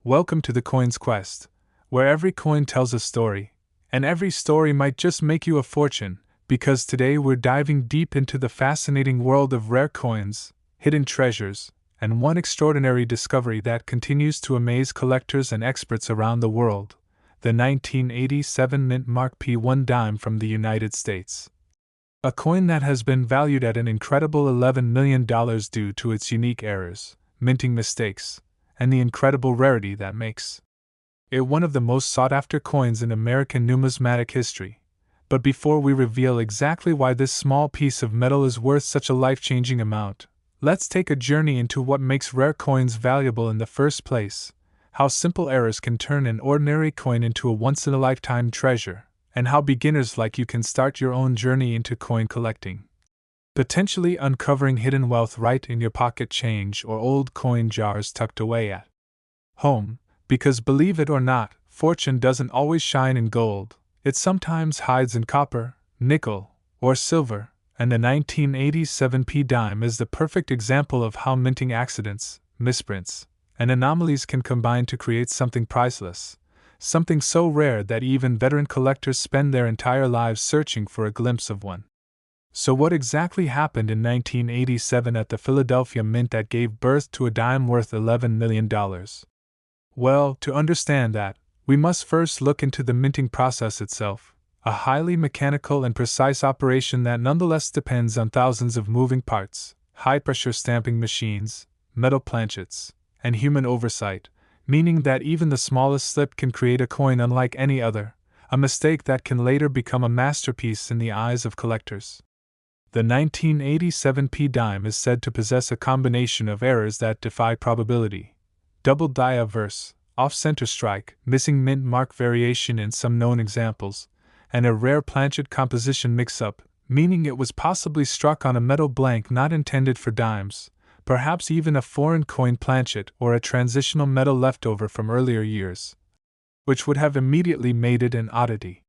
Welcome to the Coin's Quest, where every coin tells a story, and every story might just make you a fortune, because today we're diving deep into the fascinating world of rare coins, hidden treasures, and one extraordinary discovery that continues to amaze collectors and experts around the world: the 1987 Mint Mark P1 dime from the United States. A coin that has been valued at an incredible $11 million due to its unique errors, minting mistakes, and the incredible rarity that makes it one of the most sought-after coins in American numismatic history. But before we reveal exactly why this small piece of metal is worth such a life-changing amount, let's take a journey into what makes rare coins valuable in the first place, how simple errors can turn an ordinary coin into a once-in-a-lifetime treasure, and how beginners like you can start your own journey into coin collecting, potentially uncovering hidden wealth right in your pocket change or old coin jars tucked away at home, because believe it or not, fortune doesn't always shine in gold, it sometimes hides in copper, nickel, or silver, and the 1987 P dime is the perfect example of how minting accidents, misprints, and anomalies can combine to create something priceless. Something so rare that even veteran collectors spend their entire lives searching for a glimpse of one. So what exactly happened in 1987 at the Philadelphia Mint that gave birth to a dime worth $11 million? Well, to understand that, we must first look into the minting process itself, a highly mechanical and precise operation that nonetheless depends on thousands of moving parts, high-pressure stamping machines, metal planchets, and human oversight, meaning that even the smallest slip can create a coin unlike any other, a mistake that can later become a masterpiece in the eyes of collectors. The 1987 P dime is said to possess a combination of errors that defy probability: double die averse, off-center strike, missing mint mark variation in some known examples, and a rare planchet composition mix-up, meaning it was possibly struck on a metal blank not intended for dimes, perhaps even a foreign coin planchet or a transitional metal leftover from earlier years, which would have immediately made it an oddity.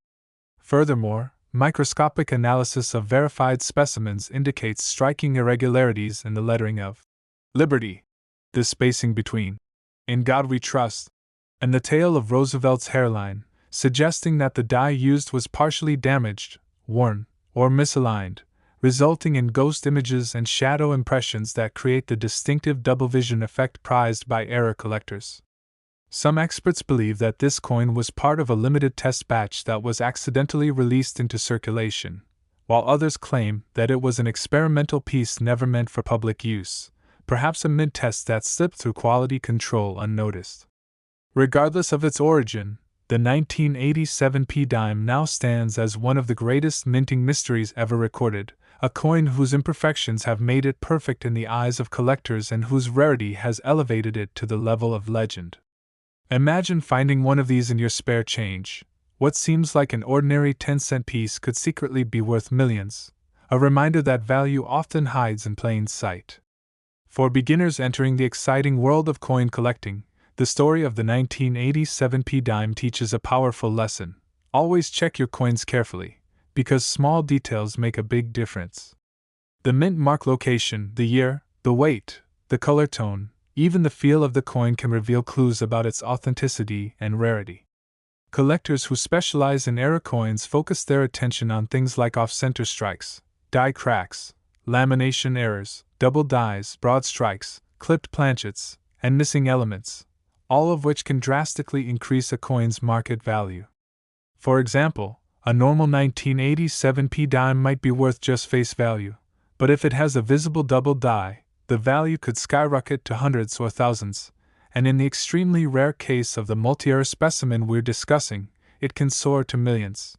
Furthermore, microscopic analysis of verified specimens indicates striking irregularities in the lettering of Liberty, the spacing between In God We Trust, and the tail of Roosevelt's hairline, suggesting that the die used was partially damaged, worn, or misaligned, resulting in ghost images and shadow impressions that create the distinctive double vision effect prized by error collectors. Some experts believe that this coin was part of a limited test batch that was accidentally released into circulation, while others claim that it was an experimental piece never meant for public use, perhaps a mint test that slipped through quality control unnoticed. Regardless of its origin, the 1987 P dime now stands as one of the greatest minting mysteries ever recorded, a coin whose imperfections have made it perfect in the eyes of collectors and whose rarity has elevated it to the level of legend. Imagine finding one of these in your spare change. What seems like an ordinary 10-cent piece could secretly be worth millions, a reminder that value often hides in plain sight. For beginners entering the exciting world of coin collecting, the story of the 1987 P dime teaches a powerful lesson: always check your coins carefully, because small details make a big difference. The mint mark location, the year, the weight, the color tone, even the feel of the coin can reveal clues about its authenticity and rarity. Collectors who specialize in error coins focus their attention on things like off-center strikes, die cracks, lamination errors, double dies, broad strikes, clipped planchets, and missing elements, all of which can drastically increase a coin's market value. For example, a normal 1987 P dime might be worth just face value, but if it has a visible double die, the value could skyrocket to hundreds or thousands, and in the extremely rare case of the multi-error specimen we're discussing, it can soar to millions.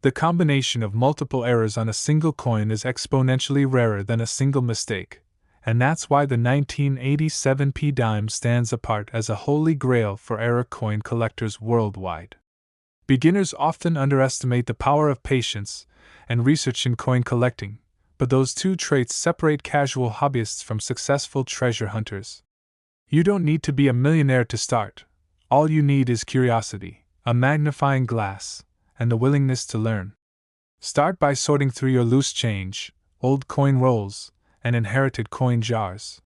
The combination of multiple errors on a single coin is exponentially rarer than a single mistake, and that's why the 1987 P dime stands apart as a holy grail for error coin collectors worldwide. Beginners often underestimate the power of patience and research in coin collecting, but those two traits separate casual hobbyists from successful treasure hunters. You don't need to be a millionaire to start. All you need is curiosity, a magnifying glass, and the willingness to learn. Start by sorting through your loose change, old coin rolls, and inherited coin jars.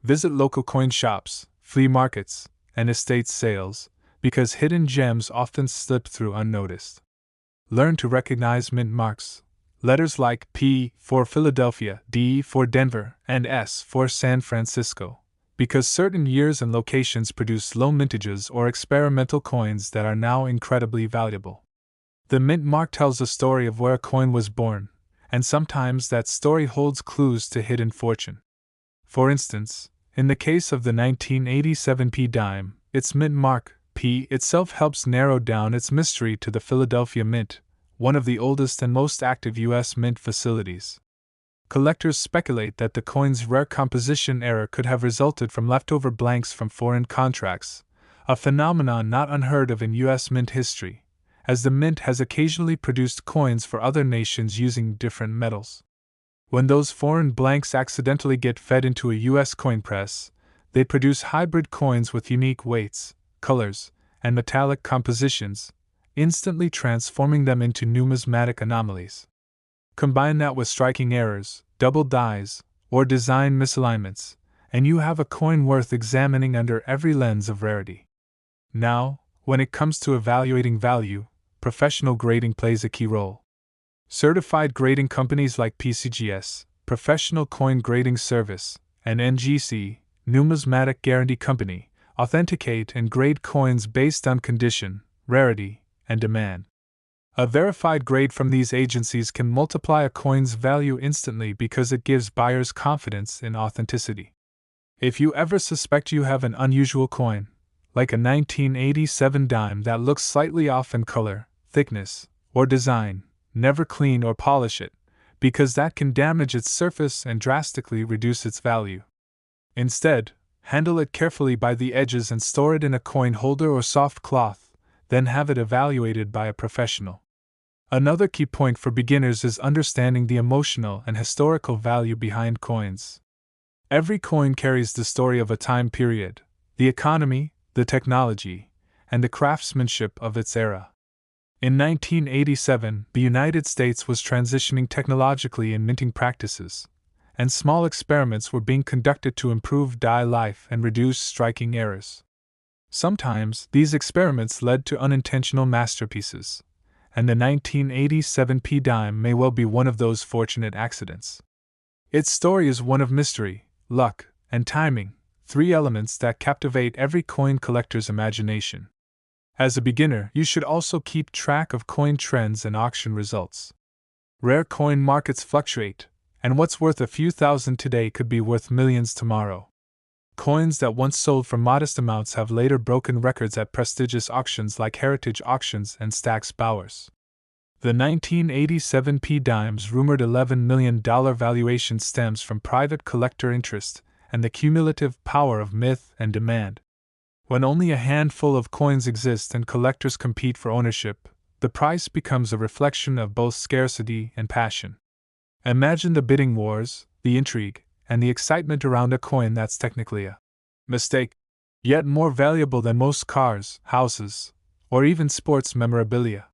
Visit local coin shops, flea markets, and estate sales, because hidden gems often slip through unnoticed. Learn to recognize mint marks. Letters like P for Philadelphia, D for Denver, and S for San Francisco, because certain years and locations produce low mintages or experimental coins that are now incredibly valuable. The mint mark tells a story of where a coin was born, and sometimes that story holds clues to hidden fortune. For instance, in the case of the 1987 P dime, its mint mark, P, itself helps narrow down its mystery to the Philadelphia Mint, one of the oldest and most active U.S. mint facilities. Collectors speculate that the coin's rare composition error could have resulted from leftover blanks from foreign contracts, a phenomenon not unheard of in U.S. mint history, as the mint has occasionally produced coins for other nations using different metals. When those foreign blanks accidentally get fed into a U.S. coin press, they produce hybrid coins with unique weights, colors, and metallic compositions, instantly transforming them into numismatic anomalies. Combine that with striking errors, double dies, or design misalignments, and you have a coin worth examining under every lens of rarity. Now, when it comes to evaluating value, professional grading plays a key role. Certified grading companies like PCGS, Professional Coin Grading Service, and NGC, Numismatic Guarantee Company, authenticate and grade coins based on condition, rarity, and demand. A verified grade from these agencies can multiply a coin's value instantly because it gives buyers confidence in authenticity. If you ever suspect you have an unusual coin, like a 1987 dime that looks slightly off in color, thickness, or design, never clean or polish it, because that can damage its surface and drastically reduce its value. Instead, handle it carefully by the edges and store it in a coin holder or soft cloth, then have it evaluated by a professional. Another key point for beginners is understanding the emotional and historical value behind coins. Every coin carries the story of a time period, the economy, the technology, and the craftsmanship of its era. In 1987, the United States was transitioning technologically in minting practices, and small experiments were being conducted to improve die life and reduce striking errors. Sometimes, these experiments led to unintentional masterpieces, and the 1987 P dime may well be one of those fortunate accidents. Its story is one of mystery, luck, and timing, three elements that captivate every coin collector's imagination. As a beginner, you should also keep track of coin trends and auction results. Rare coin markets fluctuate, and what's worth a few thousand today could be worth millions tomorrow. Coins that once sold for modest amounts have later broken records at prestigious auctions like Heritage Auctions and Stack's Bowers. The 1987 P dime's rumored $11 million valuation stems from private collector interest and the cumulative power of myth and demand. When only a handful of coins exist and collectors compete for ownership, the price becomes a reflection of both scarcity and passion. Imagine the bidding wars, the intrigue, and the excitement around a coin that's technically a mistake, yet more valuable than most cars, houses, or even sports memorabilia.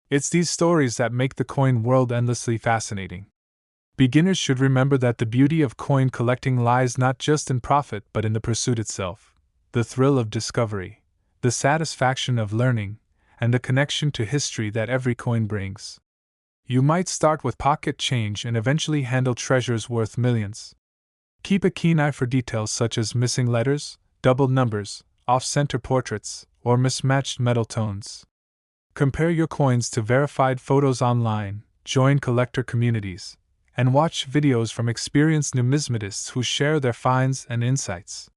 It's these stories that make the coin world endlessly fascinating. Beginners should remember that the beauty of coin collecting lies not just in profit but in the pursuit itself, the thrill of discovery, the satisfaction of learning, and the connection to history that every coin brings. You might start with pocket change and eventually handle treasures worth millions. Keep a keen eye for details such as missing letters, doubled numbers, off-center portraits, or mismatched metal tones. Compare your coins to verified photos online, join collector communities, and watch videos from experienced numismatists who share their finds and insights.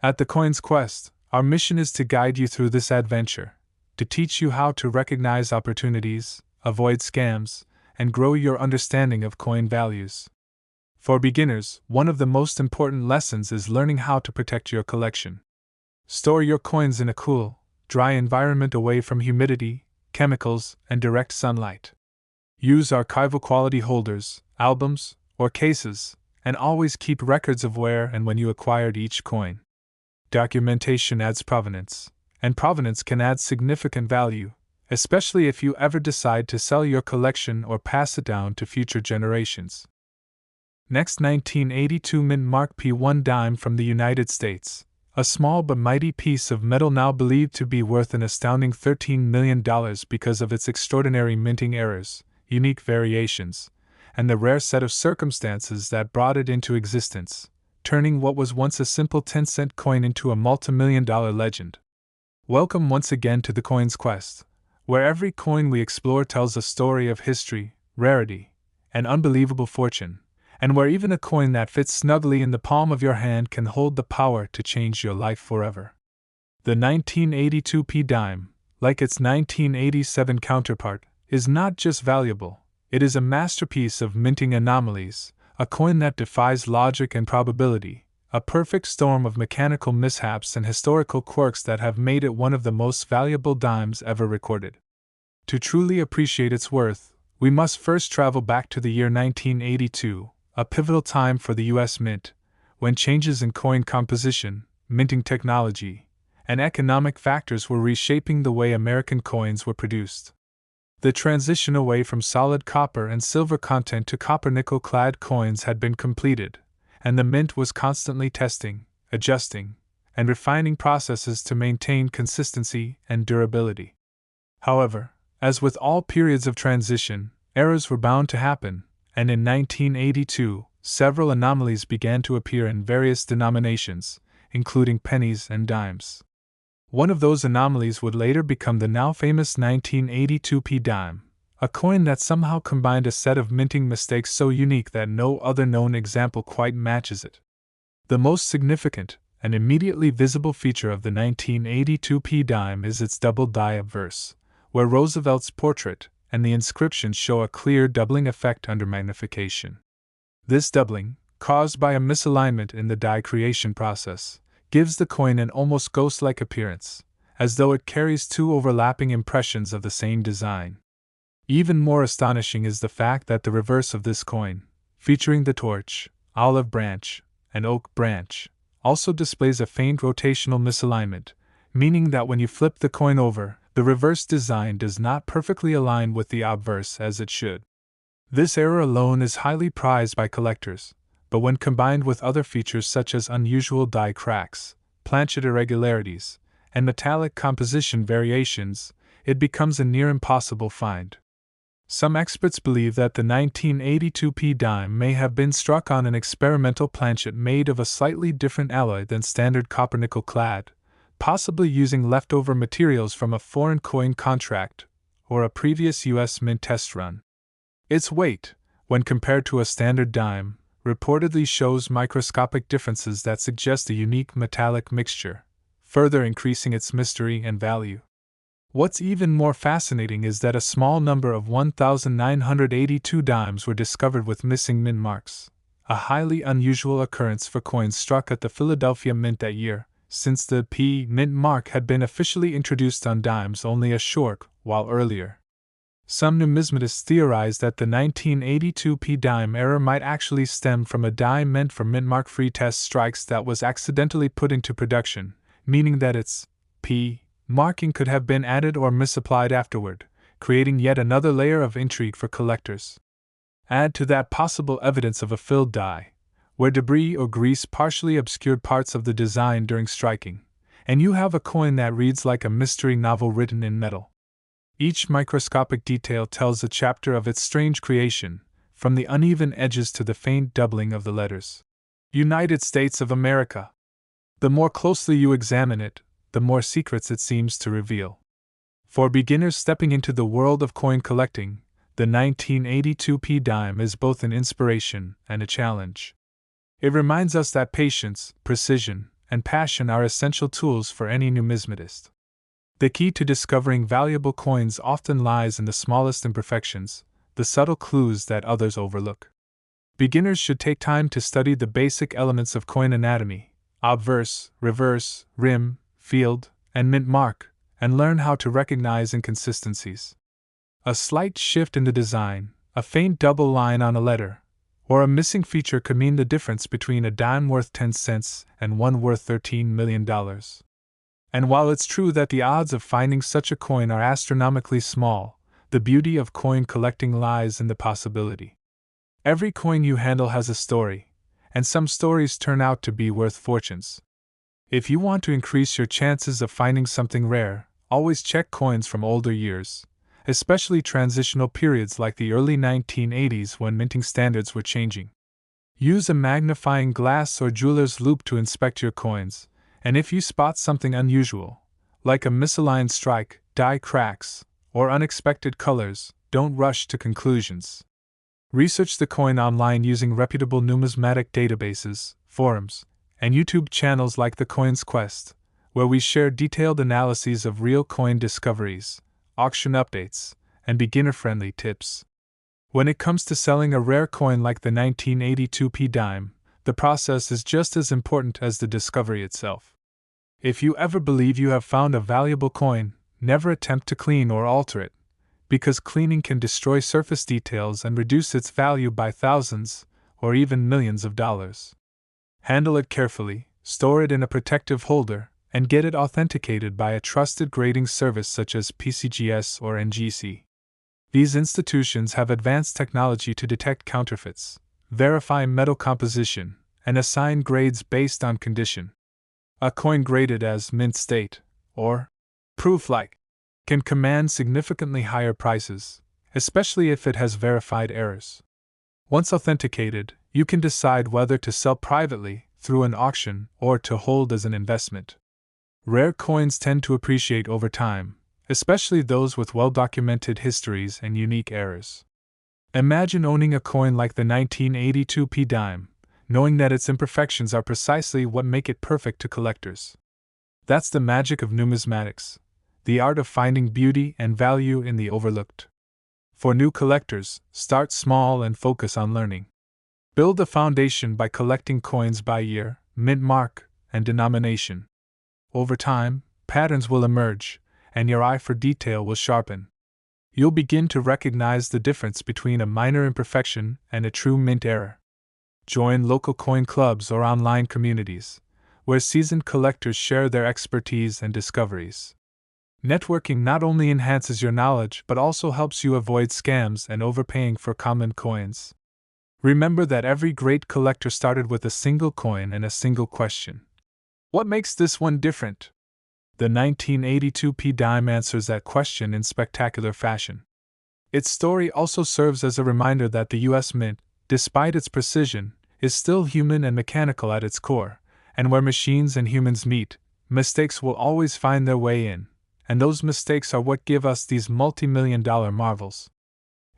At The Coins Quest, our mission is to guide you through this adventure, to teach you how to recognize opportunities, avoid scams, and grow your understanding of coin values. For beginners, one of the most important lessons is learning how to protect your collection. Store your coins in a cool, dry environment away from humidity, chemicals, and direct sunlight. Use archival quality holders, albums, or cases, and always keep records of where and when you acquired each coin. Documentation adds provenance, and provenance can add significant value, especially if you ever decide to sell your collection or pass it down to future generations. Next, 1982 mint mark P1 dime from the United States, A small but mighty piece of metal now believed to be worth an astounding $13 million because of its extraordinary minting errors, unique variations, and the rare set of circumstances that brought it into existence, turning what was once a simple 10-cent coin into a multi-million-dollar legend. Welcome once again to the Coin's Quest, where every coin we explore tells a story of history, rarity, and unbelievable fortune, and where even a coin that fits snugly in the palm of your hand can hold the power to change your life forever. The 1982 p dime, like its 1987 counterpart, is not just valuable, it is a masterpiece of minting anomalies, a coin that defies logic and probability, a perfect storm of mechanical mishaps and historical quirks that have made it one of the most valuable dimes ever recorded. To truly appreciate its worth, we must first travel back to the year 1982, a pivotal time for the U.S. Mint, when changes in coin composition, minting technology, and economic factors were reshaping the way American coins were produced. The transition away from solid copper and silver content to copper-nickel clad coins had been completed, and the Mint was constantly testing, adjusting, and refining processes to maintain consistency and durability. However, as with all periods of transition, errors were bound to happen, and in 1982, several anomalies began to appear in various denominations, including pennies and dimes. One of those anomalies would later become the now famous 1982 p dime, a coin that somehow combined a set of minting mistakes so unique that no other known example quite matches it. The most significant and immediately visible feature of the 1982 p dime is its double die obverse, where Roosevelt's portrait and the inscription show a clear doubling effect under magnification. This doubling, caused by a misalignment in the die creation process, gives the coin an almost ghost-like appearance, as though it carries two overlapping impressions of the same design. Even more astonishing is the fact that the reverse of this coin, featuring the torch, olive branch, and oak branch, also displays a faint rotational misalignment, meaning that when you flip the coin over, the reverse design does not perfectly align with the obverse as it should. This error alone is highly prized by collectors, but when combined with other features such as unusual die cracks, planchet irregularities, and metallic composition variations, it becomes a near impossible find. Some experts believe that the 1982 p dime may have been struck on an experimental planchet made of a slightly different alloy than standard copper-nickel clad, possibly using leftover materials from a foreign coin contract or a previous U.S. Mint test run. Its weight, when compared to a standard dime, reportedly shows microscopic differences that suggest a unique metallic mixture, further increasing its mystery and value. What's even more fascinating is that a small number of 1,982 dimes were discovered with missing mint marks, a highly unusual occurrence for coins struck at the Philadelphia Mint that year, since the P mint mark had been officially introduced on dimes only a short while earlier. Some numismatists theorize that the 1982 p dime error might actually stem from a die meant for mint mark-free test strikes that was accidentally put into production, meaning that its P marking could have been added or misapplied afterward, creating yet another layer of intrigue for collectors. Add to that possible evidence of a filled die, where debris or grease partially obscured parts of the design during striking, and you have a coin that reads like a mystery novel written in metal. Each microscopic detail tells a chapter of its strange creation, from the uneven edges to the faint doubling of the letters. United States of America. The more closely you examine it, the more secrets it seems to reveal. For beginners stepping into the world of coin collecting, the 1982 p dime is both an inspiration and a challenge. It reminds us that patience, precision, and passion are essential tools for any numismatist. The key to discovering valuable coins often lies in the smallest imperfections, the subtle clues that others overlook. Beginners should take time to study the basic elements of coin anatomy, obverse, reverse, rim, field, and mint mark, and learn how to recognize inconsistencies. A slight shift in the design, a faint double line on a letter, or a missing feature could mean the difference between a dime worth 10 cents and one worth $13 million. And while it's true that the odds of finding such a coin are astronomically small, the beauty of coin collecting lies in the possibility. Every coin you handle has a story, and some stories turn out to be worth fortunes. If you want to increase your chances of finding something rare, always check coins from older years, especially transitional periods like the early 1980s when minting standards were changing. Use a magnifying glass or jeweler's loupe to inspect your coins, and if you spot something unusual, like a misaligned strike, die cracks, or unexpected colors, don't rush to conclusions. Research the coin online using reputable numismatic databases, forums, and YouTube channels like The Coin's Quest, where we share detailed analyses of real coin discoveries, auction updates, and beginner-friendly tips. When it comes to selling a rare coin like the 1982 dime, the process is just as important as the discovery itself. If you ever believe you have found a valuable coin, never attempt to clean or alter it, because cleaning can destroy surface details and reduce its value by thousands, or even millions of dollars. Handle it carefully, store it in a protective holder, and get it authenticated by a trusted grading service such as PCGS or NGC. These institutions have advanced technology to detect counterfeits, verify metal composition, and assign grades based on condition. A coin graded as mint state, or proof-like, can command significantly higher prices, especially if it has verified errors. Once authenticated, you can decide whether to sell privately, through an auction, or to hold as an investment. Rare coins tend to appreciate over time, especially those with well-documented histories and unique errors. Imagine owning a coin like the 1982 dime, knowing that its imperfections are precisely what make it perfect to collectors. That's the magic of numismatics, the art of finding beauty and value in the overlooked. For new collectors, start small and focus on learning. Build a foundation by collecting coins by year, mint mark, and denomination. Over time, patterns will emerge, and your eye for detail will sharpen. You'll begin to recognize the difference between a minor imperfection and a true mint error. Join local coin clubs or online communities, where seasoned collectors share their expertise and discoveries. Networking not only enhances your knowledge but also helps you avoid scams and overpaying for common coins. Remember that every great collector started with a single coin and a single question. What makes this one different? The 1982 dime answers that question in spectacular fashion. Its story also serves as a reminder that the U.S. Mint, despite its precision, is still human and mechanical at its core, and where machines and humans meet, mistakes will always find their way in, and those mistakes are what give us these multi-million-dollar marvels.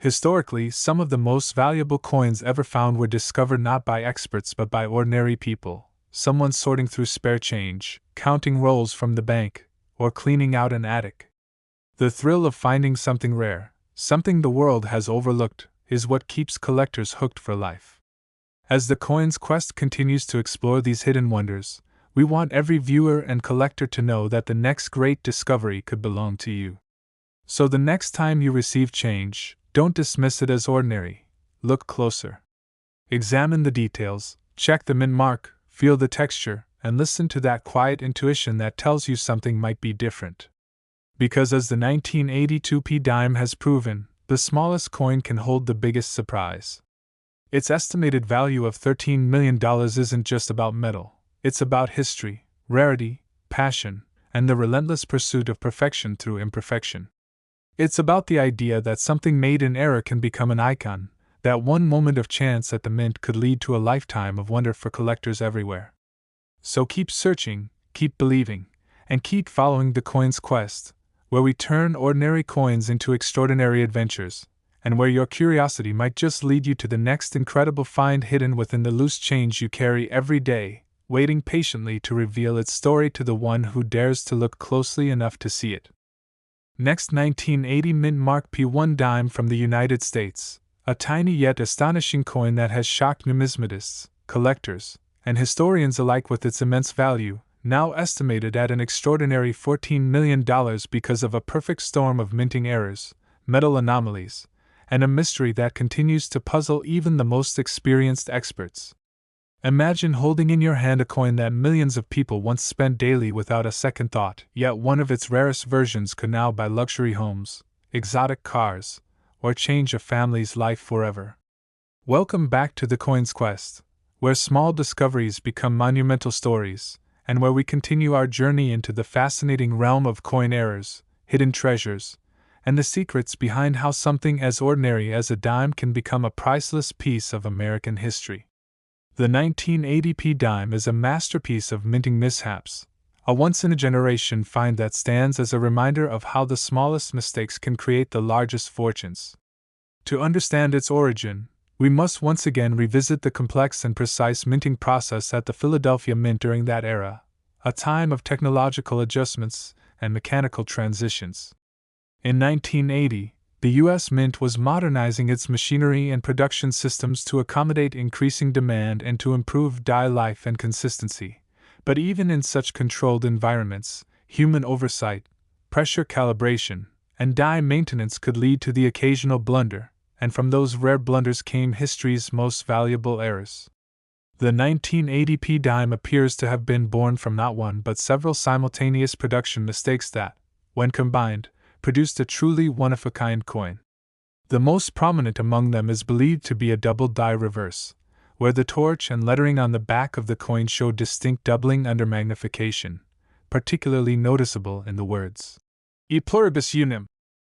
Historically, some of the most valuable coins ever found were discovered not by experts but by ordinary people, someone sorting through spare change, counting rolls from the bank, or cleaning out an attic. The thrill of finding something rare, something the world has overlooked, is what keeps collectors hooked for life. As the Coin's Quest continues to explore these hidden wonders, we want every viewer and collector to know that the next great discovery could belong to you. So the next time you receive change, don't dismiss it as ordinary. Look closer. Examine the details, check the mint mark, feel the texture, and listen to that quiet intuition that tells you something might be different. Because as the 1982 dime has proven, the smallest coin can hold the biggest surprise. Its estimated value of $13 million isn't just about metal, it's about history, rarity, passion, and the relentless pursuit of perfection through imperfection. It's about the idea that something made in error can become an icon, that one moment of chance at the mint could lead to a lifetime of wonder for collectors everywhere. So keep searching, keep believing, and keep following the Coin's Quest, where we turn ordinary coins into extraordinary adventures, and where your curiosity might just lead you to the next incredible find hidden within the loose change you carry every day, waiting patiently to reveal its story to the one who dares to look closely enough to see it. Next, 1980 mint mark P1 dime from the United States, a tiny yet astonishing coin that has shocked numismatists, collectors, and historians alike with its immense value, now estimated at an extraordinary $14 million because of a perfect storm of minting errors, metal anomalies, and a mystery that continues to puzzle even the most experienced experts. Imagine holding in your hand a coin that millions of people once spent daily without a second thought, yet one of its rarest versions could now buy luxury homes, exotic cars, or change a family's life forever. Welcome back to the Coin's Quest, where small discoveries become monumental stories, and where we continue our journey into the fascinating realm of coin errors, hidden treasures, and the secrets behind how something as ordinary as a dime can become a priceless piece of American history. The 1980p dime is a masterpiece of minting mishaps, a once-in-a-generation find that stands as a reminder of how the smallest mistakes can create the largest fortunes. To understand its origin, we must once again revisit the complex and precise minting process at the Philadelphia Mint during that era, a time of technological adjustments and mechanical transitions. In 1980, the U.S. Mint was modernizing its machinery and production systems to accommodate increasing demand and to improve die life and consistency. But even in such controlled environments, human oversight, pressure calibration, and die maintenance could lead to the occasional blunder, and from those rare blunders came history's most valuable errors. The 1980p dime appears to have been born from not one but several simultaneous production mistakes that, when combined, produced a truly one-of-a-kind coin. The most prominent among them is believed to be a double die reverse, where the torch and lettering on the back of the coin show distinct doubling under magnification, particularly noticeable in the words E pluribus unum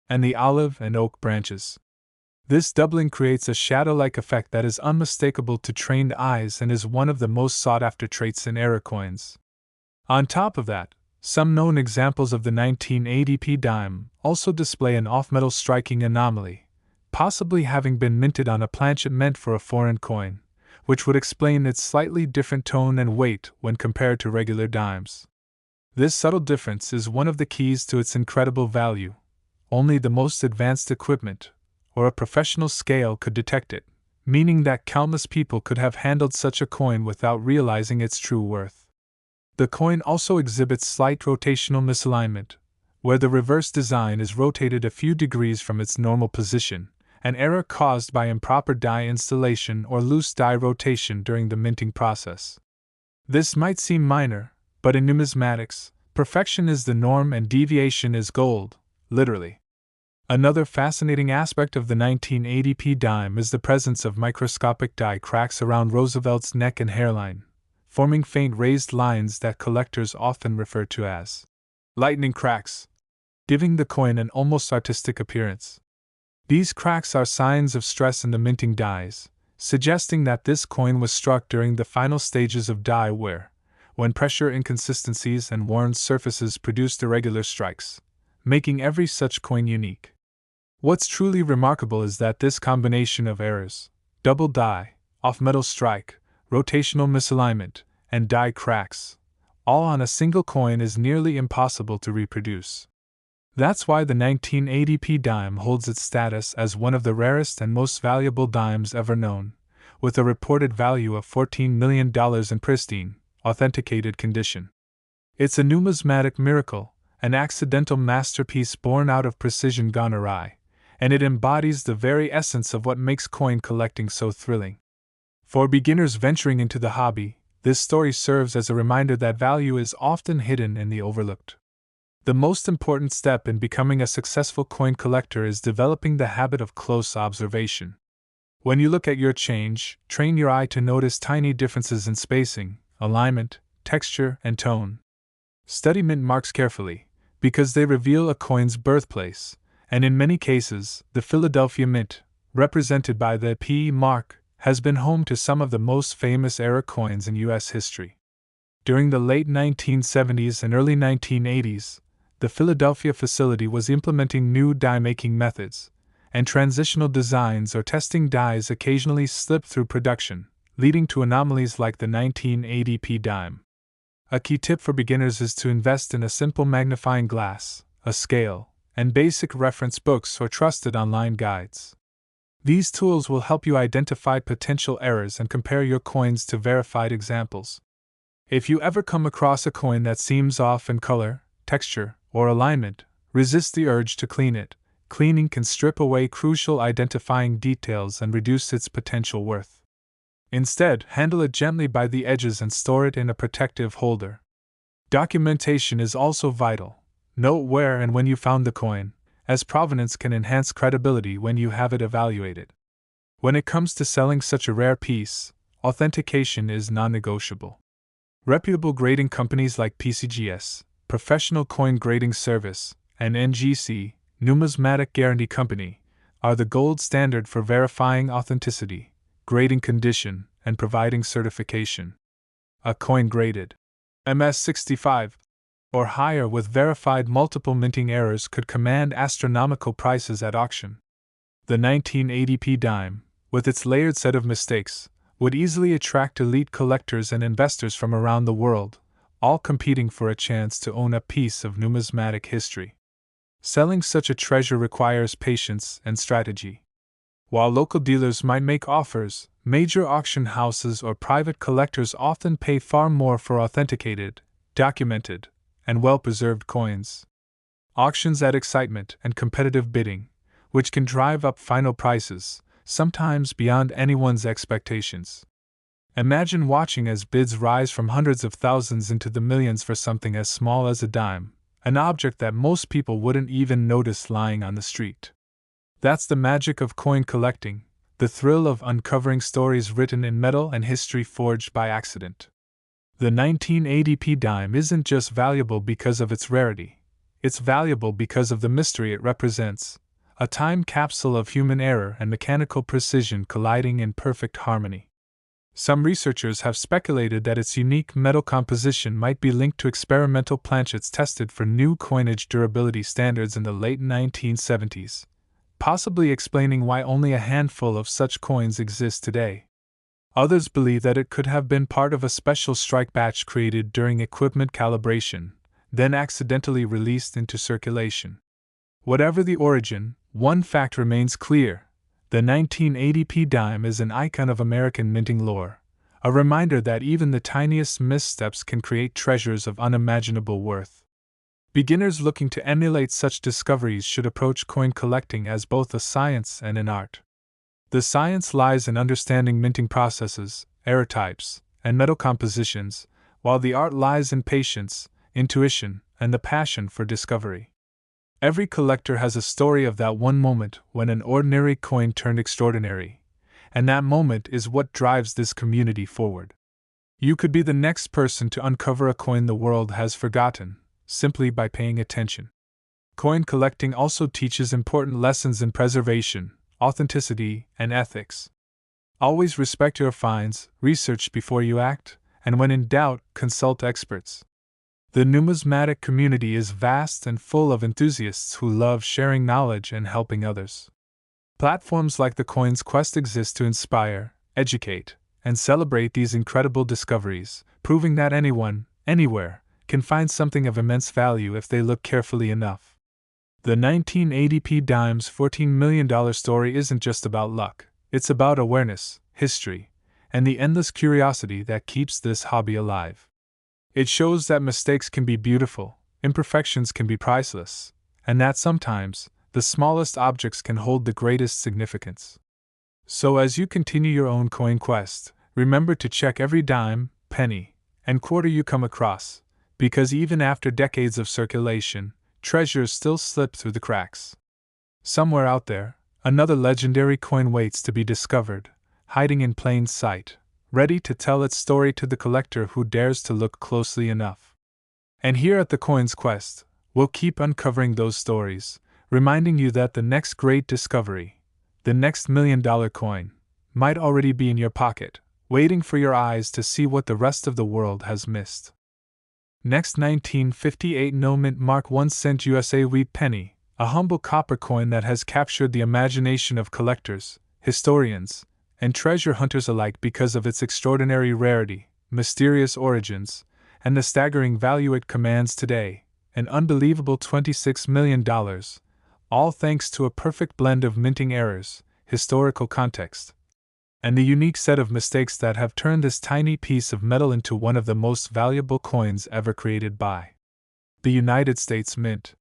and the olive and oak branches. This doubling creates a shadow-like effect that is unmistakable to trained eyes and is one of the most sought-after traits in error coins. On top of that, some known examples of the 1980p dime also display an off-metal striking anomaly, possibly having been minted on a planchet meant for a foreign coin, which would explain its slightly different tone and weight when compared to regular dimes. This subtle difference is one of the keys to its incredible value. Only the most advanced equipment, or a professional scale, could detect it, meaning that countless people could have handled such a coin without realizing its true worth. The coin also exhibits slight rotational misalignment, where the reverse design is rotated a few degrees from its normal position, an error caused by improper die installation or loose die rotation during the minting process. This might seem minor, but in numismatics, perfection is the norm and deviation is gold, literally. Another fascinating aspect of the 1980p dime is the presence of microscopic die cracks around Roosevelt's neck and hairline, forming faint raised lines that collectors often refer to as lightning cracks, giving the coin an almost artistic appearance. These cracks are signs of stress in the minting dies, suggesting that this coin was struck during the final stages of die wear, when pressure inconsistencies and worn surfaces produced irregular strikes, making every such coin unique. What's truly remarkable is that this combination of errors, double die, off-metal strike, rotational misalignment, and die cracks, all on a single coin, is nearly impossible to reproduce. That's why the 1980p dime holds its status as one of the rarest and most valuable dimes ever known, with a reported value of $14 million in pristine, authenticated condition. It's a numismatic miracle, an accidental masterpiece born out of precision gone awry, and it embodies the very essence of what makes coin collecting so thrilling. For beginners venturing into the hobby, this story serves as a reminder that value is often hidden and overlooked. The most important step in becoming a successful coin collector is developing the habit of close observation. When you look at your change, train your eye to notice tiny differences in spacing, alignment, texture, and tone. Study mint marks carefully, because they reveal a coin's birthplace, and in many cases, the Philadelphia Mint, represented by the P mark, has been home to some of the most famous error coins in U.S. history. During the late 1970s and early 1980s, the Philadelphia facility was implementing new die-making methods, and transitional designs or testing dies occasionally slipped through production, leading to anomalies like the 1980p dime. A key tip for beginners is to invest in a simple magnifying glass, a scale, and basic reference books or trusted online guides. These tools will help you identify potential errors and compare your coins to verified examples. If you ever come across a coin that seems off in color, texture, or alignment, resist the urge to clean it. Cleaning can strip away crucial identifying details and reduce its potential worth. Instead, handle it gently by the edges and store it in a protective holder. Documentation is also vital. Note where and when you found the coin, as provenance can enhance credibility when you have it evaluated. When it comes to selling such a rare piece, authentication is non-negotiable. Reputable grading companies like PCGS, Professional Coin Grading Service, and NGC, Numismatic Guarantee Company, are the gold standard for verifying authenticity, grading condition, and providing certification. A coin graded MS65 or higher with verified multiple minting errors could command astronomical prices at auction. The 1980p dime, with its layered set of mistakes, would easily attract elite collectors and investors from around the world, all competing for a chance to own a piece of numismatic history. Selling such a treasure requires patience and strategy. While local dealers might make offers, major auction houses or private collectors often pay far more for authenticated, documented, and well-preserved coins. Auctions add excitement and competitive bidding, which can drive up final prices, sometimes beyond anyone's expectations. Imagine watching as bids rise from hundreds of thousands into the millions for something as small as a dime, an object that most people wouldn't even notice lying on the street. That's the magic of coin collecting, the thrill of uncovering stories written in metal and history forged by accident. The 1980p dime isn't just valuable because of its rarity, it's valuable because of the mystery it represents, a time capsule of human error and mechanical precision colliding in perfect harmony. Some researchers have speculated that its unique metal composition might be linked to experimental planchets tested for new coinage durability standards in the late 1970s, possibly explaining why only a handful of such coins exist today. Others believe that it could have been part of a special strike batch created during equipment calibration, then accidentally released into circulation. Whatever the origin, one fact remains clear: the 1980p dime is an icon of American minting lore, a reminder that even the tiniest missteps can create treasures of unimaginable worth. Beginners looking to emulate such discoveries should approach coin collecting as both a science and an art. The science lies in understanding minting processes, error types, and metal compositions, while the art lies in patience, intuition, and the passion for discovery. Every collector has a story of that one moment when an ordinary coin turned extraordinary, and that moment is what drives this community forward. You could be the next person to uncover a coin the world has forgotten, simply by paying attention. Coin collecting also teaches important lessons in preservation, authenticity, and ethics. Always respect your finds, research before you act, and when in doubt, consult experts. The numismatic community is vast and full of enthusiasts who love sharing knowledge and helping others. Platforms like the Coins Quest exist to inspire, educate, and celebrate these incredible discoveries, proving that anyone, anywhere, can find something of immense value if they look carefully enough. The 1980p dime's $14 million story isn't just about luck, it's about awareness, history, and the endless curiosity that keeps this hobby alive. It shows that mistakes can be beautiful, imperfections can be priceless, and that sometimes, the smallest objects can hold the greatest significance. So as you continue your own coin quest, remember to check every dime, penny, and quarter you come across, because even after decades of circulation, treasures still slip through the cracks. Somewhere out there, another legendary coin waits to be discovered, hiding in plain sight, ready to tell its story to the collector who dares to look closely enough. And here at the Coins Quest, we'll keep uncovering those stories, reminding you that the next great discovery, the next $1 million coin, might already be in your pocket, waiting for your eyes to see what the rest of the world has missed. Next, 1958 No Mint Mark 1 cent USA wheat penny, a humble copper coin that has captured the imagination of collectors, historians, and treasure hunters alike because of its extraordinary rarity, mysterious origins, and the staggering value it commands today, an unbelievable $26 million, all thanks to a perfect blend of minting errors, historical context, and the unique set of mistakes that have turned this tiny piece of metal into one of the most valuable coins ever created by the United States Mint.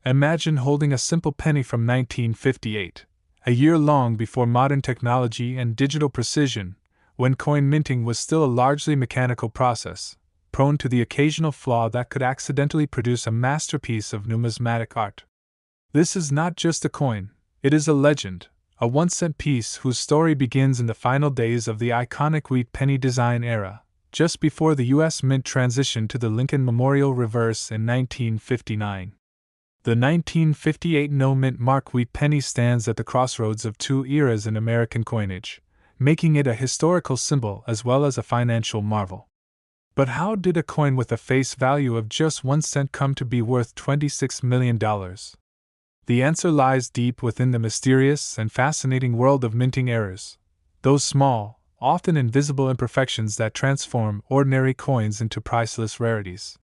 Imagine holding a simple penny from 1958, a year long before modern technology and digital precision, when coin minting was still a largely mechanical process, prone to the occasional flaw that could accidentally produce a masterpiece of numismatic art. This is not just a coin, it is a legend, a 1 cent piece whose story begins in the final days of the iconic wheat penny design era, just before the U.S. Mint transitioned to the Lincoln Memorial Reverse in 1959. The 1958 no-mint mark wheat penny stands at the crossroads of two eras in American coinage, making it a historical symbol as well as a financial marvel. But how did a coin with a face value of just 1 cent come to be worth $26 million? The answer lies deep within the mysterious and fascinating world of minting errors, those small, often invisible imperfections that transform ordinary coins into priceless rarities.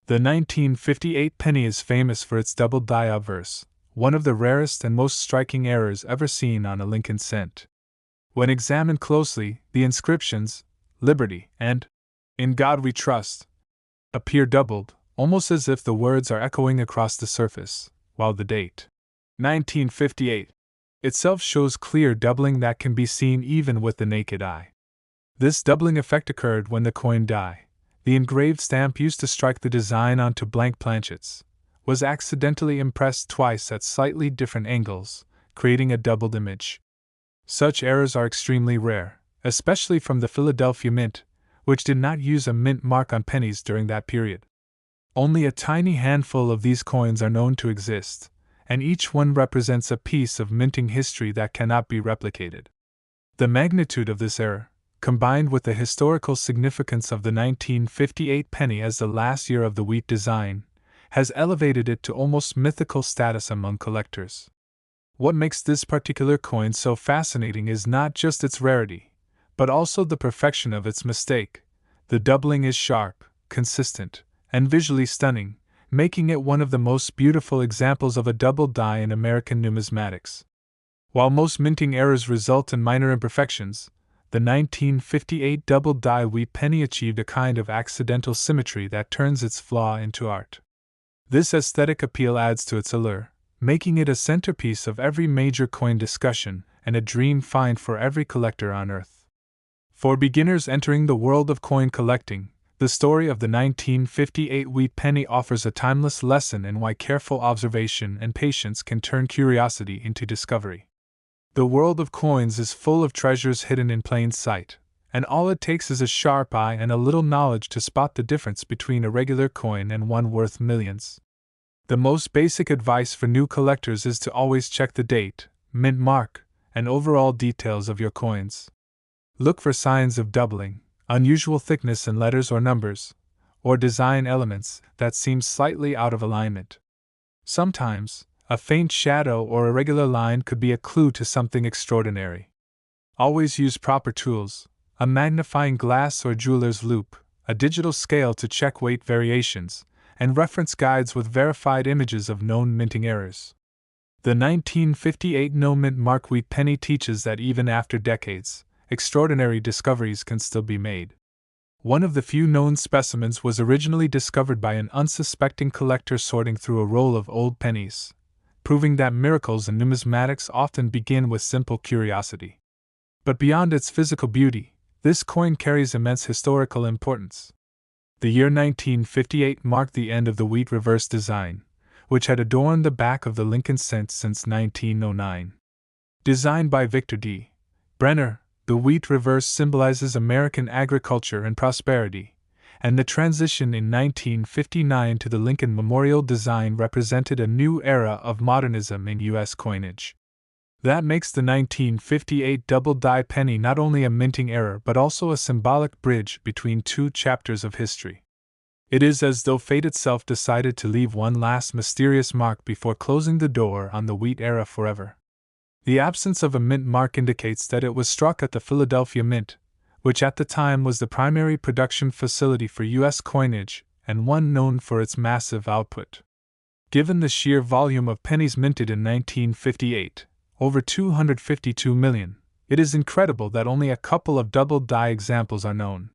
The 1958 penny is famous for its double die obverse, one of the rarest and most striking errors ever seen on a Lincoln cent. When examined closely, the inscriptions, "Liberty" and "In God We Trust," appear doubled, almost as if the words are echoing across the surface, while the date, 1958, itself shows clear doubling that can be seen even with the naked eye. This doubling effect occurred when the coin die, the engraved stamp used to strike the design onto blank planchets, was accidentally impressed twice at slightly different angles, creating a doubled image. Such errors are extremely rare, especially from the Philadelphia Mint, which did not use a mint mark on pennies during that period. Only a tiny handful of these coins are known to exist, and each one represents a piece of minting history that cannot be replicated. The magnitude of this error, combined with the historical significance of the 1958 penny as the last year of the wheat design, has elevated it to almost mythical status among collectors. What makes this particular coin so fascinating is not just its rarity, but also the perfection of its mistake. The doubling is sharp, consistent, and visually stunning, making it one of the most beautiful examples of a double die in American numismatics. While most minting errors result in minor imperfections, the 1958 double die wheat penny achieved a kind of accidental symmetry that turns its flaw into art. This aesthetic appeal adds to its allure, making it a centerpiece of every major coin discussion and a dream find for every collector on Earth. For beginners entering the world of coin collecting, the story of the 1958 wheat penny offers a timeless lesson in why careful observation and patience can turn curiosity into discovery. The world of coins is full of treasures hidden in plain sight, and all it takes is a sharp eye and a little knowledge to spot the difference between a regular coin and one worth millions. The most basic advice for new collectors is to always check the date, mint mark, and overall details of your coins. Look for signs of doubling, unusual thickness in letters or numbers, or design elements that seem slightly out of alignment. Sometimes, a faint shadow or irregular line could be a clue to something extraordinary. Always use proper tools, a magnifying glass or jeweler's loupe, a digital scale to check weight variations, and reference guides with verified images of known minting errors. The 1958 no-mint mark wheat penny teaches that even after decades, extraordinary discoveries can still be made. One of the few known specimens was originally discovered by an unsuspecting collector sorting through a roll of old pennies, proving that miracles in numismatics often begin with simple curiosity. But beyond its physical beauty, this coin carries immense historical importance. The year 1958 marked the end of the wheat reverse design, which had adorned the back of the Lincoln cent since 1909. Designed by Victor D. Brenner, the wheat reverse symbolizes American agriculture and prosperity, and the transition in 1959 to the Lincoln Memorial design represented a new era of modernism in U.S. coinage. That makes the 1958 double die penny not only a minting error but also a symbolic bridge between two chapters of history. It is as though fate itself decided to leave one last mysterious mark before closing the door on the wheat era forever. The absence of a mint mark indicates that it was struck at the Philadelphia Mint, which at the time was the primary production facility for U.S. coinage and one known for its massive output. Given the sheer volume of pennies minted in 1958, over 252 million, it is incredible that only a couple of double die examples are known.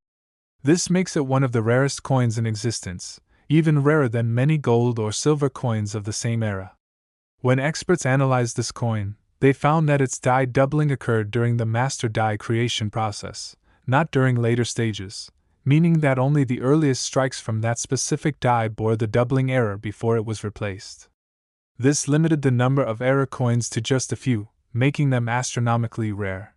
This makes it one of the rarest coins in existence, even rarer than many gold or silver coins of the same era. When experts analyzed this coin, they found that its die doubling occurred during the master die creation process, not during later stages, meaning that only the earliest strikes from that specific die bore the doubling error before it was replaced. This limited the number of error coins to just a few, making them astronomically rare.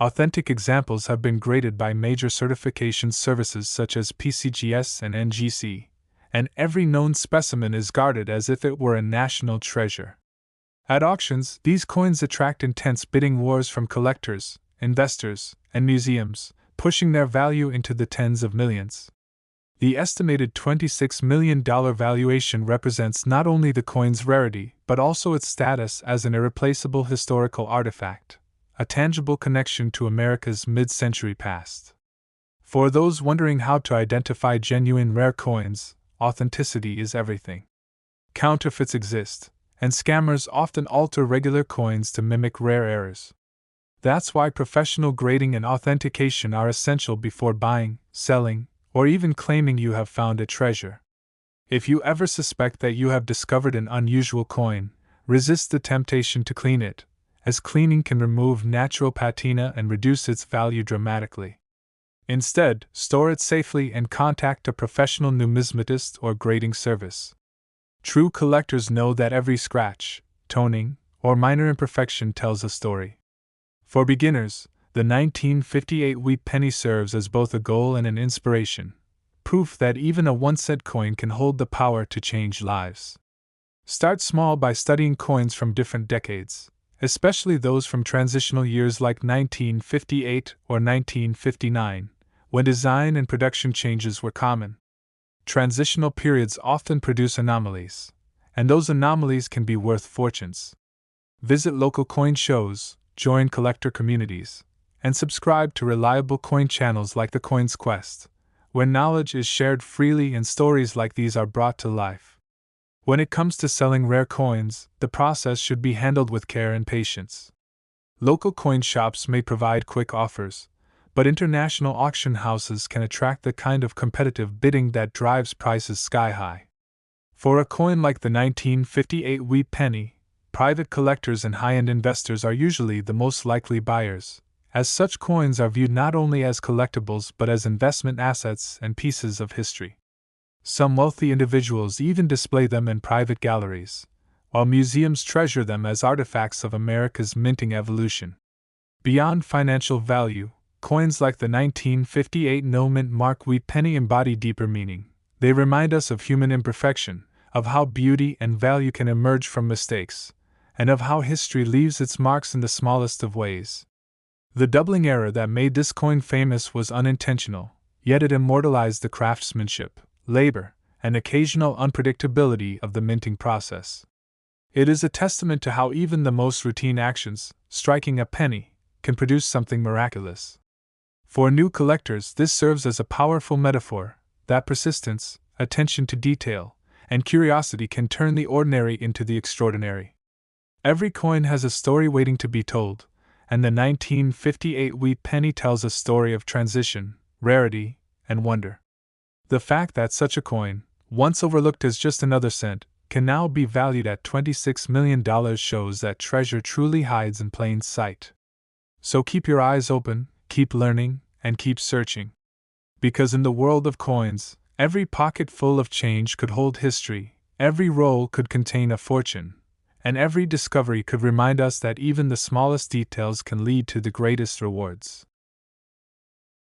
Authentic examples have been graded by major certification services such as PCGS and NGC, and every known specimen is guarded as if it were a national treasure. At auctions, these coins attract intense bidding wars from collectors, investors, and museums, pushing their value into the tens of millions. The estimated $26 million valuation represents not only the coin's rarity but also its status as an irreplaceable historical artifact, a tangible connection to America's mid-century past. For those wondering how to identify genuine rare coins, authenticity is everything. Counterfeits exist, and scammers often alter regular coins to mimic rare errors. That's why professional grading and authentication are essential before buying, selling, or even claiming you have found a treasure. If you ever suspect that you have discovered an unusual coin, resist the temptation to clean it, as cleaning can remove natural patina and reduce its value dramatically. Instead, store it safely and contact a professional numismatist or grading service. True collectors know that every scratch, toning, or minor imperfection tells a story. For beginners, the 1958 wheat penny serves as both a goal and an inspiration, proof that even a 1-cent coin can hold the power to change lives. Start small by studying coins from different decades, especially those from transitional years like 1958 or 1959, when design and production changes were common. Transitional periods often produce anomalies, and those anomalies can be worth fortunes. Visit local coin shows, join collector communities, and subscribe to reliable coin channels like The Coin's Quest, where knowledge is shared freely and stories like these are brought to life. When it comes to selling rare coins, the process should be handled with care and patience. Local coin shops may provide quick offers, but international auction houses can attract the kind of competitive bidding that drives prices sky high. For a coin like the 1958 wheat penny, private collectors and high-end investors are usually the most likely buyers, as such coins are viewed not only as collectibles but as investment assets and pieces of history. Some wealthy individuals even display them in private galleries, while museums treasure them as artifacts of America's minting evolution. Beyond financial value, coins like the 1958 no-mint mark wheat penny embody deeper meaning. They remind us of human imperfection, of how beauty and value can emerge from mistakes, and of how history leaves its marks in the smallest of ways. The doubling error that made this coin famous was unintentional, yet it immortalized the craftsmanship, labor, and occasional unpredictability of the minting process. It is a testament to how even the most routine actions, striking a penny, can produce something miraculous. For new collectors, this serves as a powerful metaphor that persistence, attention to detail, and curiosity can turn the ordinary into the extraordinary. Every coin has a story waiting to be told, and the 1958 wheat penny tells a story of transition, rarity, and wonder. The fact that such a coin, once overlooked as just another cent, can now be valued at $26 million shows that treasure truly hides in plain sight. So keep your eyes open, keep learning, and keep searching. Because in the world of coins, every pocket full of change could hold history, every roll could contain a fortune, and every discovery could remind us that even the smallest details can lead to the greatest rewards.